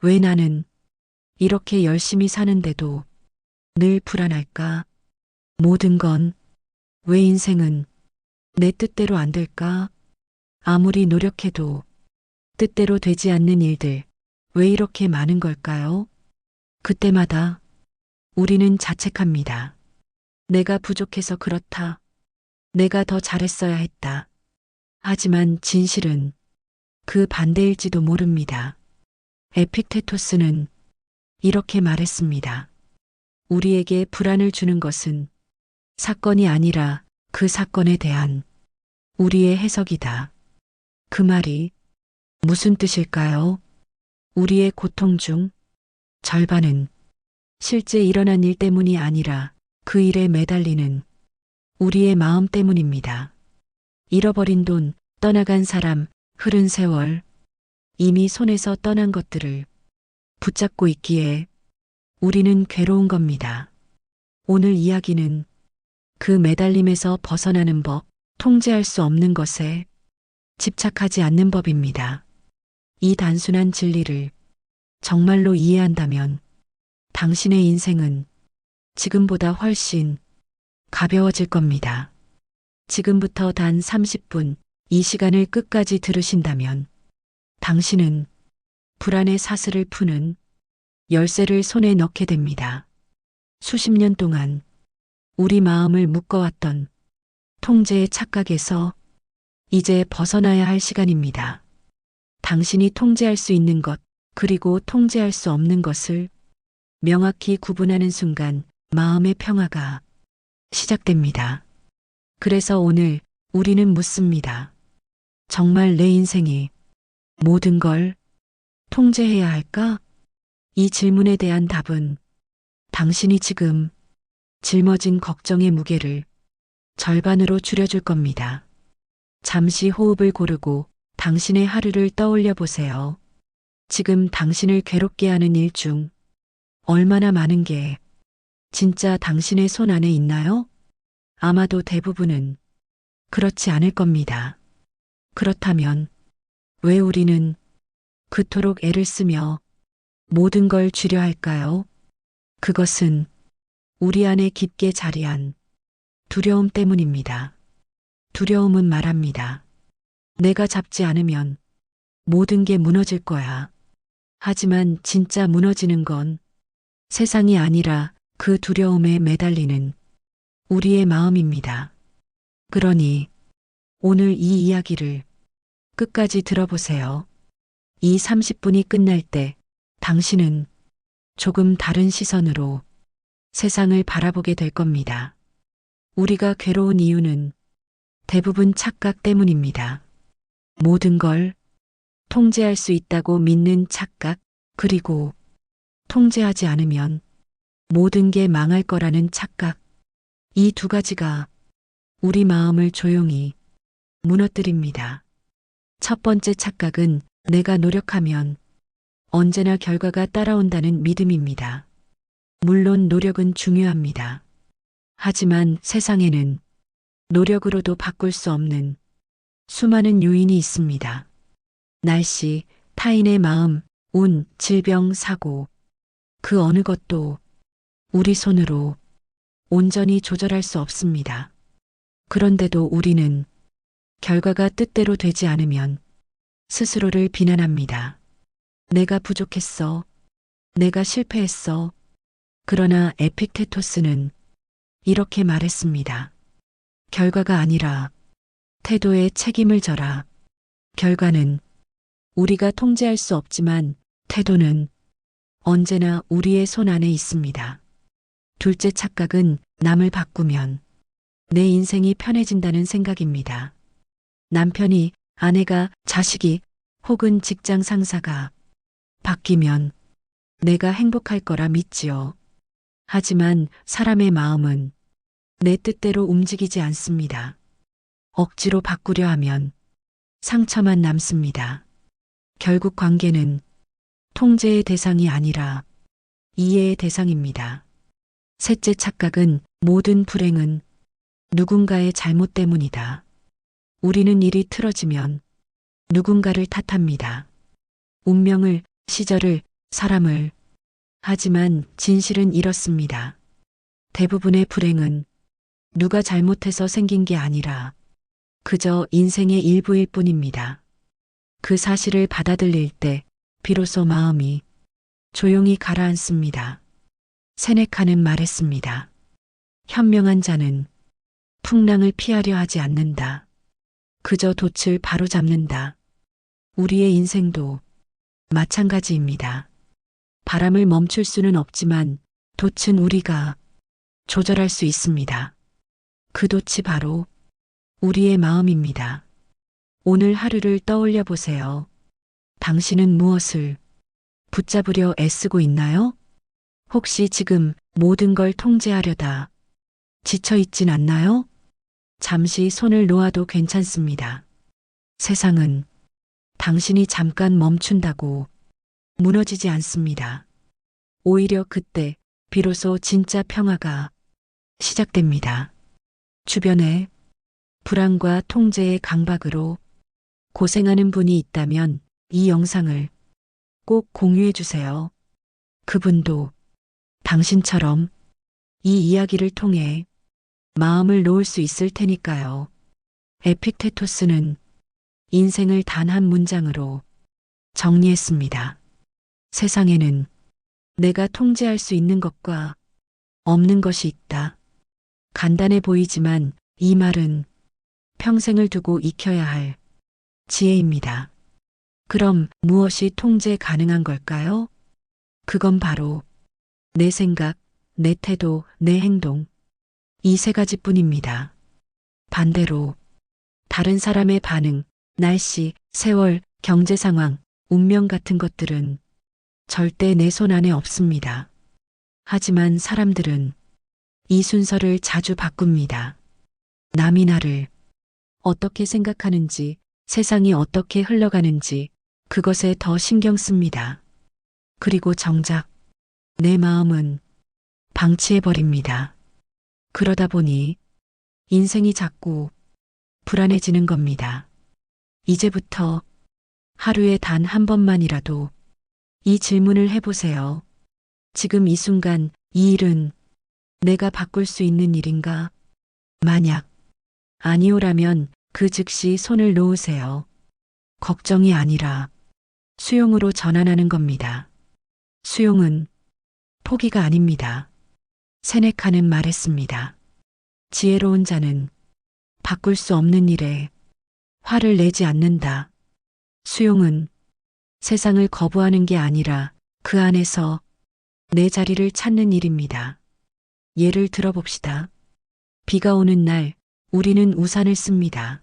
왜 나는 이렇게 열심히 사는데도 늘 불안할까? 모든 건 왜 인생은 내 뜻대로 안 될까? 아무리 노력해도 뜻대로 되지 않는 일들 왜 이렇게 많은 걸까요? 그때마다 우리는 자책합니다. 내가 부족해서 그렇다. 내가 더 잘했어야 했다. 하지만 진실은 그 반대일지도 모릅니다. 에픽테토스는 이렇게 말했습니다. 우리에게 불안을 주는 것은 사건이 아니라 그 사건에 대한 우리의 해석이다. 그 말이 무슨 뜻일까요? 우리의 고통 중 절반은 실제 일어난 일 때문이 아니라 그 일에 매달리는 우리의 마음 때문입니다. 잃어버린 돈, 떠나간 사람, 흐른 세월, 이미 손에서 떠난 것들을 붙잡고 있기에 우리는 괴로운 겁니다. 오늘 이야기는 그 매달림에서 벗어나는 법, 통제할 수 없는 것에 집착하지 않는 법입니다. 이 단순한 진리를 정말로 이해한다면 당신의 인생은 지금보다 훨씬 가벼워질 겁니다. 지금부터 단 30분 이 시간을 끝까지 들으신다면 당신은 불안의 사슬을 푸는 열쇠를 손에 넣게 됩니다. 수십 년 동안 우리 마음을 묶어왔던 통제의 착각에서 이제 벗어나야 할 시간입니다. 당신이 통제할 수 있는 것, 그리고 통제할 수 없는 것을 명확히 구분하는 순간 마음의 평화가 시작됩니다. 그래서 오늘 우리는 묻습니다. 정말 내 인생이 모든 걸 통제해야 할까? 이 질문에 대한 답은 당신이 지금 짊어진 걱정의 무게를 절반으로 줄여줄 겁니다. 잠시 호흡을 고르고 당신의 하루를 떠올려 보세요. 지금 당신을 괴롭게 하는 일 중 얼마나 많은 게 진짜 당신의 손 안에 있나요? 아마도 대부분은 그렇지 않을 겁니다. 그렇다면 왜 우리는 그토록 애를 쓰며 모든 걸 줄여 할까요? 그것은 우리 안에 깊게 자리한 두려움 때문입니다. 두려움은 말합니다. 내가 잡지 않으면 모든 게 무너질 거야. 하지만 진짜 무너지는 건 세상이 아니라 그 두려움에 매달리는 우리의 마음입니다. 그러니 오늘 이 이야기를 끝까지 들어보세요. 이 30분이 끝날 때 당신은 조금 다른 시선으로 세상을 바라보게 될 겁니다. 우리가 괴로운 이유는 대부분 착각 때문입니다. 모든 걸 통제할 수 있다고 믿는 착각, 그리고 통제하지 않으면 모든 게 망할 거라는 착각. 이 두 가지가 우리 마음을 조용히 무너뜨립니다. 첫 번째 착각은 내가 노력하면 언제나 결과가 따라온다는 믿음입니다. 물론 노력은 중요합니다. 하지만 세상에는 노력으로도 바꿀 수 없는 수많은 요인이 있습니다. 날씨, 타인의 마음, 운, 질병, 사고, 그 어느 것도 우리 손으로 온전히 조절할 수 없습니다. 그런데도 우리는 결과가 뜻대로 되지 않으면 스스로를 비난합니다. 내가 부족했어. 내가 실패했어. 그러나 에픽테토스는 이렇게 말했습니다. 결과가 아니라 태도에 책임을 져라. 결과는 우리가 통제할 수 없지만 태도는 언제나 우리의 손 안에 있습니다. 둘째 착각은 남을 바꾸면 내 인생이 편해진다는 생각입니다. 남편이, 아내가, 자식이 혹은 직장 상사가 바뀌면 내가 행복할 거라 믿지요. 하지만 사람의 마음은 내 뜻대로 움직이지 않습니다. 억지로 바꾸려 하면 상처만 남습니다. 결국 관계는 통제의 대상이 아니라 이해의 대상입니다. 셋째 착각은 모든 불행은 누군가의 잘못 때문이다. 우리는 일이 틀어지면 누군가를 탓합니다. 운명을, 시절을, 사람을. 하지만 진실은 이렇습니다. 대부분의 불행은 누가 잘못해서 생긴 게 아니라 그저 인생의 일부일 뿐입니다. 그 사실을 받아들일 때 비로소 마음이 조용히 가라앉습니다. 세네카는 말했습니다. 현명한 자는 풍랑을 피하려 하지 않는다. 그저 돛을 바로잡는다. 우리의 인생도 마찬가지입니다. 바람을 멈출 수는 없지만 돛은 우리가 조절할 수 있습니다. 그 돛이 바로 우리의 마음입니다. 오늘 하루를 떠올려 보세요. 당신은 무엇을 붙잡으려 애쓰고 있나요? 혹시 지금 모든 걸 통제하려다 지쳐 있진 않나요? 잠시 손을 놓아도 괜찮습니다. 세상은 당신이 잠깐 멈춘다고 무너지지 않습니다. 오히려 그때 비로소 진짜 평화가 시작됩니다. 주변에 불안과 통제의 강박으로 고생하는 분이 있다면 이 영상을 꼭 공유해 주세요. 그분도 당신처럼 이 이야기를 통해 마음을 놓을 수 있을 테니까요. 에픽테토스는 인생을 단 한 문장으로 정리했습니다. 세상에는 내가 통제할 수 있는 것과 없는 것이 있다. 간단해 보이지만 이 말은 평생을 두고 익혀야 할 지혜입니다. 그럼 무엇이 통제 가능한 걸까요? 그건 바로 내 생각, 내 태도, 내 행동. 이 세 가지뿐입니다. 반대로 다른 사람의 반응, 날씨, 세월, 경제 상황, 운명 같은 것들은 절대 내 손 안에 없습니다. 하지만 사람들은 이 순서를 자주 바꿉니다. 남이 나를 어떻게 생각하는지, 세상이 어떻게 흘러가는지 그것에 더 신경 씁니다. 그리고 정작 내 마음은 방치해버립니다. 그러다 보니 인생이 자꾸 불안해지는 겁니다. 이제부터 하루에 단 한 번만이라도 이 질문을 해보세요. 지금 이 순간 이 일은 내가 바꿀 수 있는 일인가? 만약 아니오라면 그 즉시 손을 놓으세요. 걱정이 아니라 수용으로 전환하는 겁니다. 수용은 포기가 아닙니다. 세네카는 말했습니다. 지혜로운 자는 바꿀 수 없는 일에 화를 내지 않는다. 수용은 세상을 거부하는 게 아니라 그 안에서 내 자리를 찾는 일입니다. 예를 들어봅시다. 비가 오는 날 우리는 우산을 씁니다.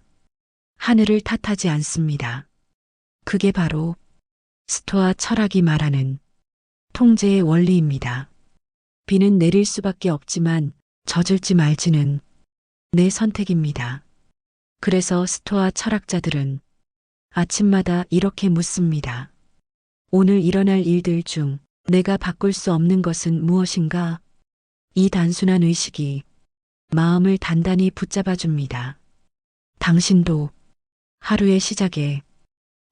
하늘을 탓하지 않습니다. 그게 바로 스토아 철학이 말하는 통제의 원리입니다. 비는 내릴 수밖에 없지만 젖을지 말지는 내 선택입니다. 그래서 스토아 철학자들은 아침마다 이렇게 묻습니다. 오늘 일어날 일들 중 내가 바꿀 수 없는 것은 무엇인가? 이 단순한 의식이 마음을 단단히 붙잡아 줍니다. 당신도 하루의 시작에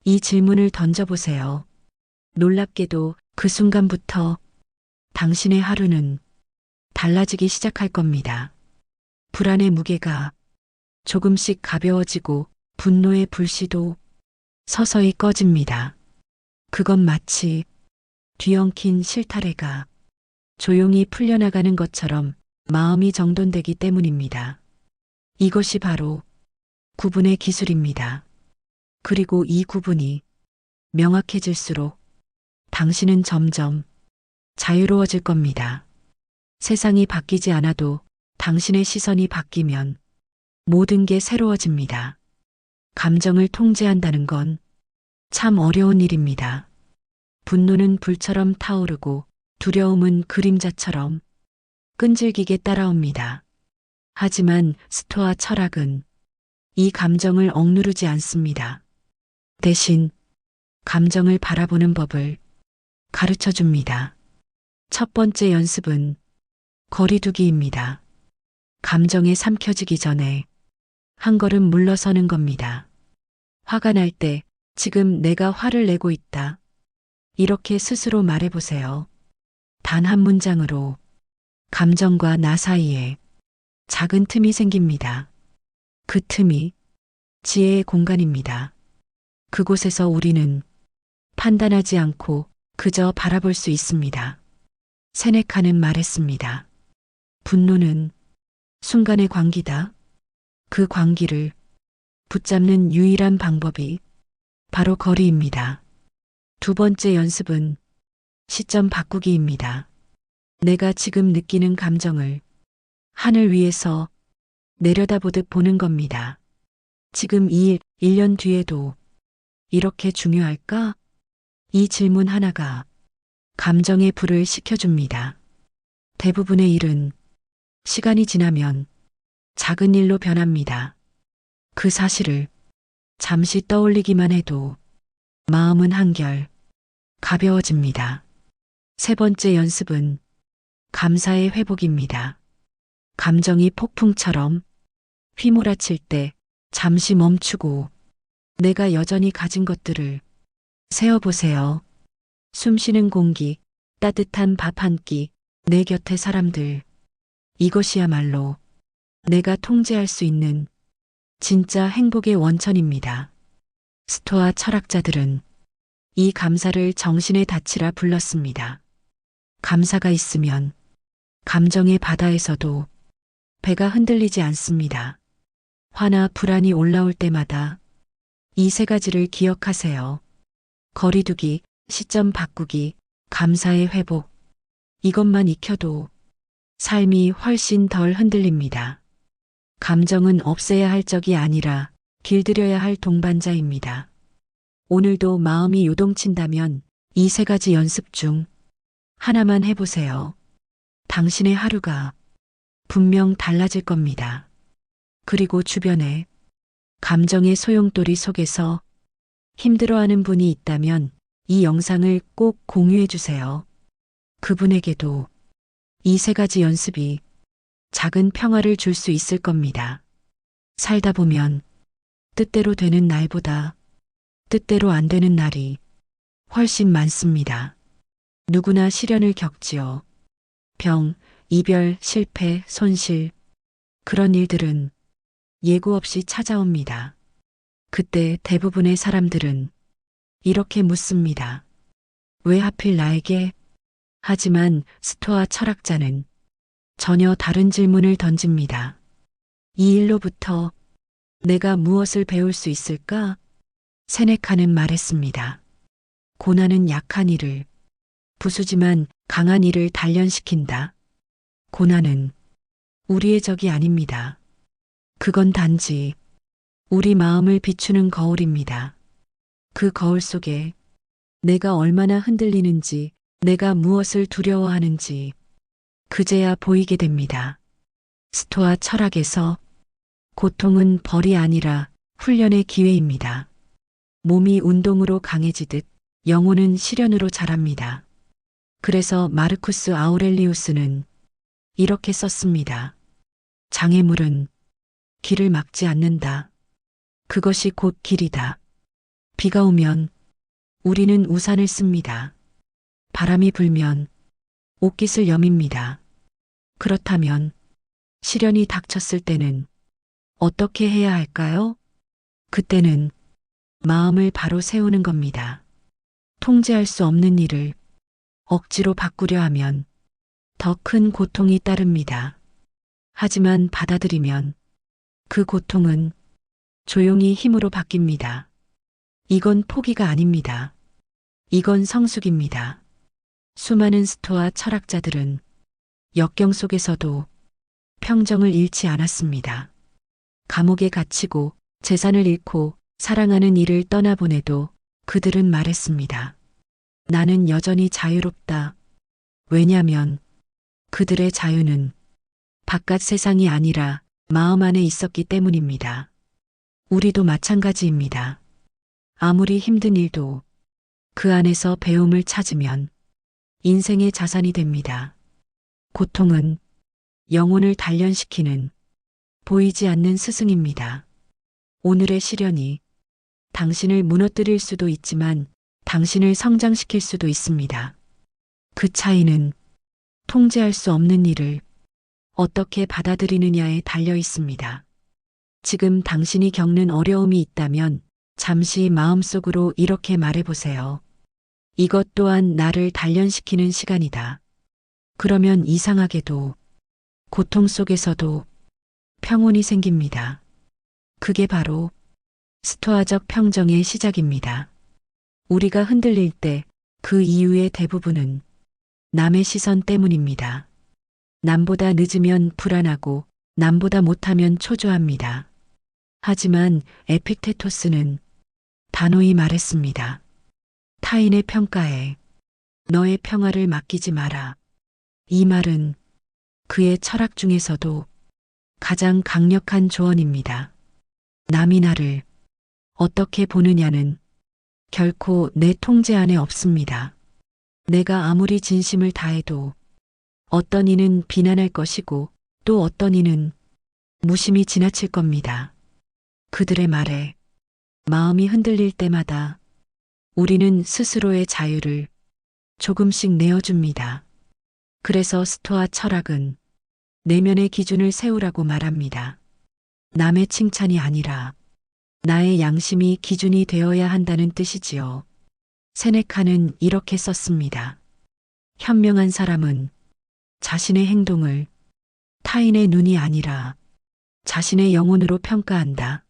이 질문을 던져보세요. 놀랍게도 그 순간부터 당신의 하루는 달라지기 시작할 겁니다. 불안의 무게가 조금씩 가벼워지고 분노의 불씨도 서서히 꺼집니다. 그건 마치 뒤엉킨 실타래가 조용히 풀려나가는 것처럼 마음이 정돈되기 때문입니다. 이것이 바로 구분의 기술입니다. 그리고 이 구분이 명확해질수록 당신은 점점 자유로워질 겁니다. 세상이 바뀌지 않아도 당신의 시선이 바뀌면 모든 게 새로워집니다. 감정을 통제한다는 건 참 어려운 일입니다. 분노는 불처럼 타오르고 두려움은 그림자처럼 끈질기게 따라옵니다. 하지만 스토아 철학은 이 감정을 억누르지 않습니다. 대신 감정을 바라보는 법을 가르쳐 줍니다. 첫 번째 연습은 거리두기입니다. 감정에 삼켜지기 전에 한 걸음 물러서는 겁니다. 화가 날 때 지금 내가 화를 내고 있다. 이렇게 스스로 말해보세요. 단 한 문장으로 감정과 나 사이에 작은 틈이 생깁니다. 그 틈이 지혜의 공간입니다. 그곳에서 우리는 판단하지 않고 그저 바라볼 수 있습니다. 세네카는 말했습니다. 분노는 순간의 광기다. 그 광기를 붙잡는 유일한 방법이 바로 거리입니다. 두 번째 연습은 시점 바꾸기입니다. 내가 지금 느끼는 감정을 하늘 위에서 내려다보듯 보는 겁니다. 지금 이 일, 1년 뒤에도 이렇게 중요할까? 이 질문 하나가 감정의 불을 식혀줍니다. 대부분의 일은 시간이 지나면 작은 일로 변합니다. 그 사실을 잠시 떠올리기만 해도 마음은 한결 가벼워집니다. 세 번째 연습은 감사의 회복입니다. 감정이 폭풍처럼 휘몰아칠 때 잠시 멈추고 내가 여전히 가진 것들을 세어보세요. 숨쉬는 공기, 따뜻한 밥 한 끼, 내 곁의 사람들. 이것이야말로 내가 통제할 수 있는 진짜 행복의 원천입니다. 스토아 철학자들은 이 감사를 정신의 닻이라 불렀습니다. 감사가 있으면 감정의 바다에서도 배가 흔들리지 않습니다. 화나 불안이 올라올 때마다 이 세 가지를 기억하세요. 거리두기, 시점 바꾸기, 감사의 회복. 이것만 익혀도 삶이 훨씬 덜 흔들립니다. 감정은 없애야 할 적이 아니라 길들여야 할 동반자입니다. 오늘도 마음이 요동친다면 이 세 가지 연습 중 하나만 해보세요. 당신의 하루가 분명 달라질 겁니다. 그리고 주변에 감정의 소용돌이 속에서 힘들어하는 분이 있다면 이 영상을 꼭 공유해 주세요. 그분에게도 이 세 가지 연습이 작은 평화를 줄 수 있을 겁니다. 살다 보면 뜻대로 되는 날보다 뜻대로 안 되는 날이 훨씬 많습니다. 누구나 시련을 겪지요. 병, 이별, 실패, 손실. 그런 일들은 예고 없이 찾아옵니다. 그때 대부분의 사람들은 이렇게 묻습니다. 왜 하필 나에게? 하지만 스토아 철학자는 전혀 다른 질문을 던집니다. 이 일로부터 내가 무엇을 배울 수 있을까? 세네카는 말했습니다. 고난은 약한 이를, 부수지만 강한 이를 단련시킨다. 고난은 우리의 적이 아닙니다. 그건 단지 우리 마음을 비추는 거울입니다. 그 거울 속에 내가 얼마나 흔들리는지, 내가 무엇을 두려워하는지 그제야 보이게 됩니다. 스토아 철학에서 고통은 벌이 아니라 훈련의 기회입니다. 몸이 운동으로 강해지듯 영혼은 시련으로 자랍니다. 그래서 마르쿠스 아우렐리우스는 이렇게 썼습니다. 장애물은 길을 막지 않는다. 그것이 곧 길이다. 비가 오면 우리는 우산을 씁니다. 바람이 불면 옷깃을 여밉니다. 그렇다면 시련이 닥쳤을 때는 어떻게 해야 할까요? 그때는 마음을 바로 세우는 겁니다. 통제할 수 없는 일을 억지로 바꾸려 하면 더 큰 고통이 따릅니다. 하지만 받아들이면 그 고통은 조용히 힘으로 바뀝니다. 이건 포기가 아닙니다. 이건 성숙입니다. 수많은 스토아 철학자들은 역경 속에서도 평정을 잃지 않았습니다. 감옥에 갇히고 재산을 잃고 사랑하는 이를 떠나보내도 그들은 말했습니다. 나는 여전히 자유롭다. 왜냐면 그들의 자유는 바깥 세상이 아니라 마음 안에 있었기 때문입니다. 우리도 마찬가지입니다. 아무리 힘든 일도 그 안에서 배움을 찾으면 인생의 자산이 됩니다. 고통은 영혼을 단련시키는 보이지 않는 스승입니다. 오늘의 시련이 당신을 무너뜨릴 수도 있지만 당신을 성장시킬 수도 있습니다. 그 차이는 통제할 수 없는 일을 어떻게 받아들이느냐에 달려 있습니다. 지금 당신이 겪는 어려움이 있다면 잠시 마음속으로 이렇게 말해보세요. 이것 또한 나를 단련시키는 시간이다. 그러면 이상하게도 고통 속에서도 평온이 생깁니다. 그게 바로 스토아적 평정의 시작입니다. 우리가 흔들릴 때 그 이유의 대부분은 남의 시선 때문입니다. 남보다 늦으면 불안하고 남보다 못하면 초조합니다. 하지만 에픽테토스는 단호히 말했습니다. 타인의 평가에 너의 평화를 맡기지 마라. 이 말은 그의 철학 중에서도 가장 강력한 조언입니다. 남이 나를 어떻게 보느냐는 결코 내 통제 안에 없습니다. 내가 아무리 진심을 다해도 어떤 이는 비난할 것이고 또 어떤 이는 무심히 지나칠 겁니다. 그들의 말에 마음이 흔들릴 때마다 우리는 스스로의 자유를 조금씩 내어줍니다. 그래서 스토아 철학은 내면의 기준을 세우라고 말합니다. 남의 칭찬이 아니라 나의 양심이 기준이 되어야 한다는 뜻이지요. 세네카는 이렇게 썼습니다. 현명한 사람은 자신의 행동을 타인의 눈이 아니라 자신의 영혼으로 평가한다.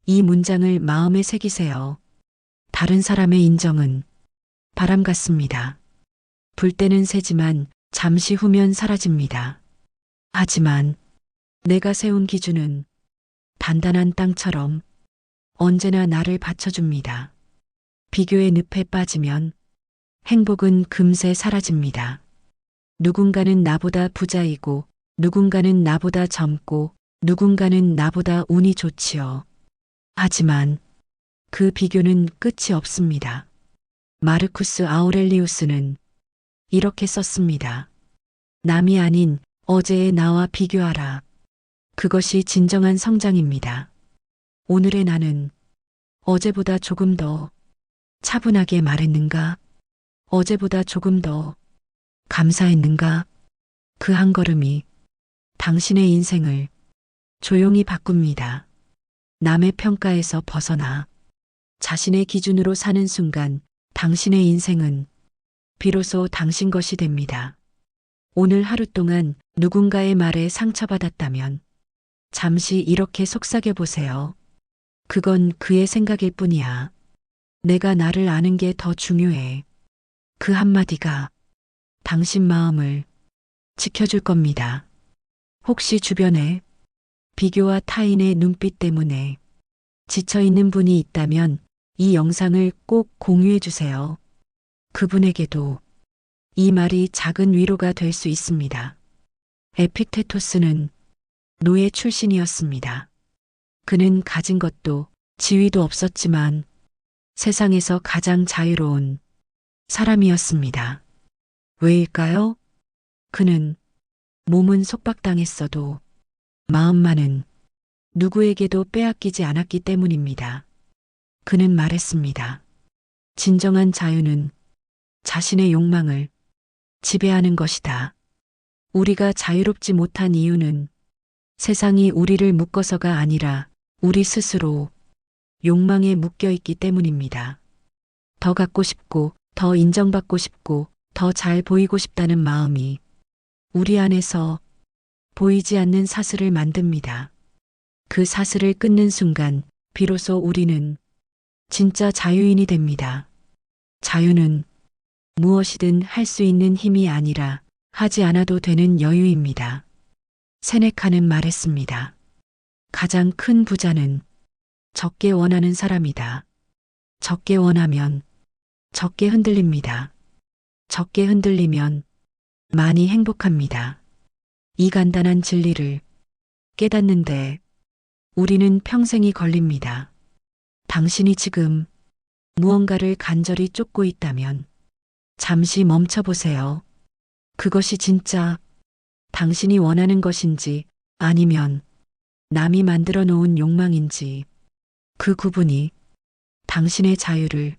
이 문장을 마음에 새기세요. 다른 사람의 인정은 바람 같습니다. 불 때는 새지만 잠시 후면 사라집니다. 하지만 내가 세운 기준은 단단한 땅처럼 언제나 나를 받쳐줍니다. 비교의 늪에 빠지면 행복은 금세 사라집니다. 누군가는 나보다 부자이고 누군가는 나보다 젊고 누군가는 나보다 운이 좋지요. 하지만 그 비교는 끝이 없습니다. 마르쿠스 아우렐리우스는 이렇게 썼습니다. 남이 아닌 어제의 나와 비교하라. 그것이 진정한 성장입니다. 오늘의 나는 어제보다 조금 더 차분하게 말했는가? 어제보다 조금 더 감사했는가? 그 한 걸음이 당신의 인생을 조용히 바꿉니다. 남의 평가에서 벗어나 자신의 기준으로 사는 순간 당신의 인생은 비로소 당신 것이 됩니다. 오늘 하루 동안 누군가의 말에 상처받았다면 잠시 이렇게 속삭여 보세요. 그건 그의 생각일 뿐이야. 내가 나를 아는 게 더 중요해. 그 한마디가 당신 마음을 지켜줄 겁니다. 혹시 주변에 비교와 타인의 눈빛 때문에 지쳐있는 분이 있다면 이 영상을 꼭 공유해 주세요. 그분에게도 이 말이 작은 위로가 될 수 있습니다. 에픽테토스는 노예 출신이었습니다. 그는 가진 것도 지위도 없었지만 세상에서 가장 자유로운 사람이었습니다. 왜일까요? 그는 몸은 속박당했어도 마음만은 누구에게도 빼앗기지 않았기 때문입니다. 그는 말했습니다. 진정한 자유는 자신의 욕망을 지배하는 것이다. 우리가 자유롭지 못한 이유는 세상이 우리를 묶어서가 아니라 우리 스스로 욕망에 묶여 있기 때문입니다. 더 갖고 싶고, 더 인정받고 싶고, 더 잘 보이고 싶다는 마음이 우리 안에서 보이지 않는 사슬을 만듭니다. 그 사슬을 끊는 순간 비로소 우리는 진짜 자유인이 됩니다. 자유는 무엇이든 할 수 있는 힘이 아니라 하지 않아도 되는 여유입니다. 세네카는 말했습니다. 가장 큰 부자는 적게 원하는 사람이다. 적게 원하면 적게 흔들립니다. 적게 흔들리면 많이 행복합니다. 이 간단한 진리를 깨닫는데 우리는 평생이 걸립니다. 당신이 지금 무언가를 간절히 쫓고 있다면 잠시 멈춰보세요. 그것이 진짜 당신이 원하는 것인지 아니면 남이 만들어 놓은 욕망인지 그 구분이 당신의 자유를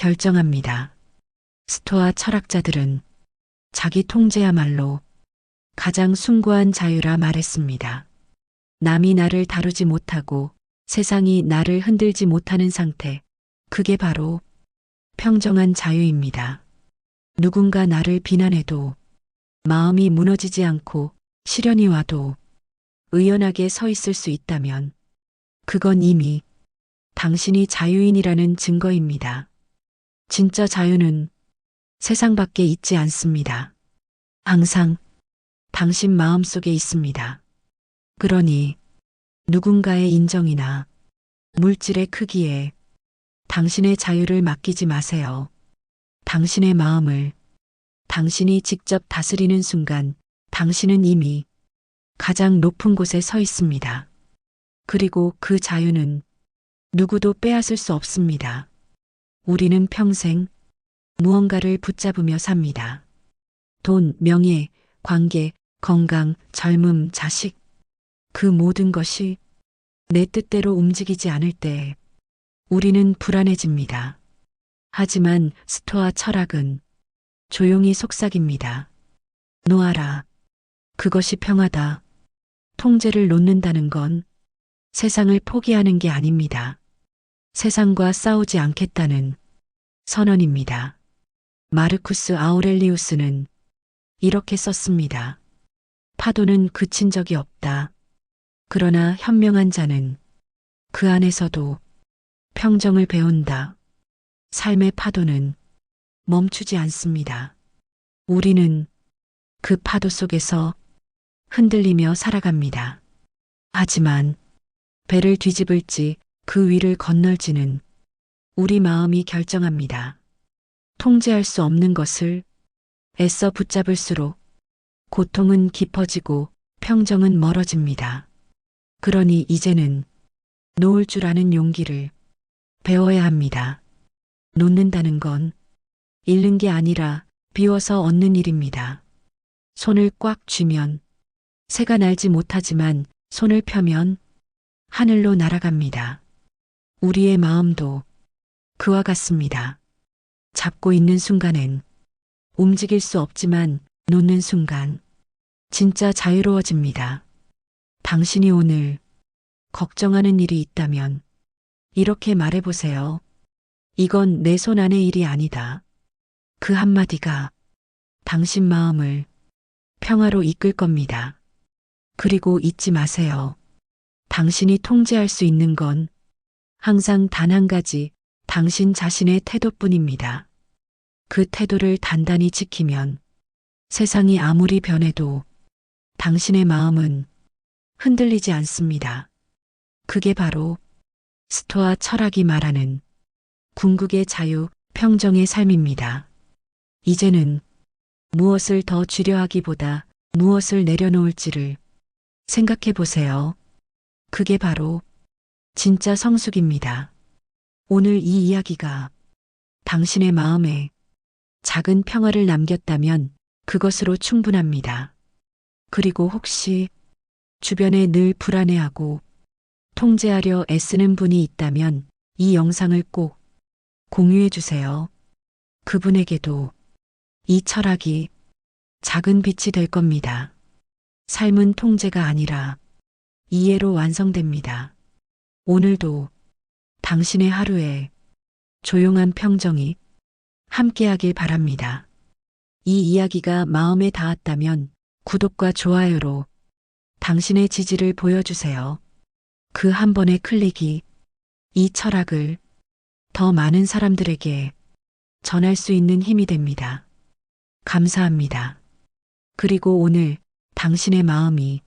결정합니다. 스토아 철학자들은 자기 통제야말로 가장 숭고한 자유라 말했습니다. 남이 나를 다루지 못하고 세상이 나를 흔들지 못하는 상태, 그게 바로 평정한 자유입니다. 누군가 나를 비난해도 마음이 무너지지 않고 시련이 와도 의연하게 서 있을 수 있다면 그건 이미 당신이 자유인이라는 증거입니다. 진짜 자유는 세상 밖에 있지 않습니다. 항상 당신 마음 속에 있습니다. 그러니 누군가의 인정이나 물질의 크기에 당신의 자유를 맡기지 마세요. 당신의 마음을 당신이 직접 다스리는 순간 당신은 이미 가장 높은 곳에 서 있습니다. 그리고 그 자유는 누구도 빼앗을 수 없습니다. 우리는 평생 무언가를 붙잡으며 삽니다. 돈, 명예, 관계, 건강, 젊음, 자식. 그 모든 것이 내 뜻대로 움직이지 않을 때 우리는 불안해집니다. 하지만 스토아 철학은 조용히 속삭입니다. 놓아라. 그것이 평화다. 통제를 놓는다는 건 세상을 포기하는 게 아닙니다. 세상과 싸우지 않겠다는 선언입니다. 마르쿠스 아우렐리우스는 이렇게 썼습니다. 파도는 그친 적이 없다. 그러나 현명한 자는 그 안에서도 평정을 배운다. 삶의 파도는 멈추지 않습니다. 우리는 그 파도 속에서 흔들리며 살아갑니다. 하지만 배를 뒤집을지 그 위를 건널지는 우리 마음이 결정합니다. 통제할 수 없는 것을 애써 붙잡을수록 고통은 깊어지고 평정은 멀어집니다. 그러니 이제는 놓을 줄 아는 용기를 배워야 합니다. 놓는다는 건 잃는 게 아니라 비워서 얻는 일입니다. 손을 꽉 쥐면 새가 날지 못하지만 손을 펴면 하늘로 날아갑니다. 우리의 마음도 그와 같습니다. 잡고 있는 순간엔 움직일 수 없지만 놓는 순간 진짜 자유로워집니다. 당신이 오늘 걱정하는 일이 있다면 이렇게 말해보세요. 이건 내 손 안의 일이 아니다. 그 한마디가 당신 마음을 평화로 이끌 겁니다. 그리고 잊지 마세요. 당신이 통제할 수 있는 건 항상 단 한 가지 당신 자신의 태도뿐입니다. 그 태도를 단단히 지키면 세상이 아무리 변해도 당신의 마음은 흔들리지 않습니다. 그게 바로 스토아 철학이 말하는 궁극의 자유, 평정의 삶입니다. 이제는 무엇을 더 쥐려 하기보다 무엇을 내려놓을지를 생각해 보세요. 그게 바로 진짜 성숙입니다. 오늘 이 이야기가 당신의 마음에 작은 평화를 남겼다면 그것으로 충분합니다. 그리고 혹시 주변에 늘 불안해하고 통제하려 애쓰는 분이 있다면 이 영상을 꼭 공유해 주세요. 그분에게도 이 철학이 작은 빛이 될 겁니다. 삶은 통제가 아니라 이해로 완성됩니다. 오늘도 당신의 하루에 조용한 평정이 함께하길 바랍니다. 이 이야기가 마음에 닿았다면 구독과 좋아요로 당신의 지지를 보여주세요. 그 한 번의 클릭이 이 철학을 더 많은 사람들에게 전할 수 있는 힘이 됩니다. 감사합니다. 그리고 오늘 당신의 마음이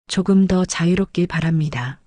조금 더 자유롭길 바랍니다.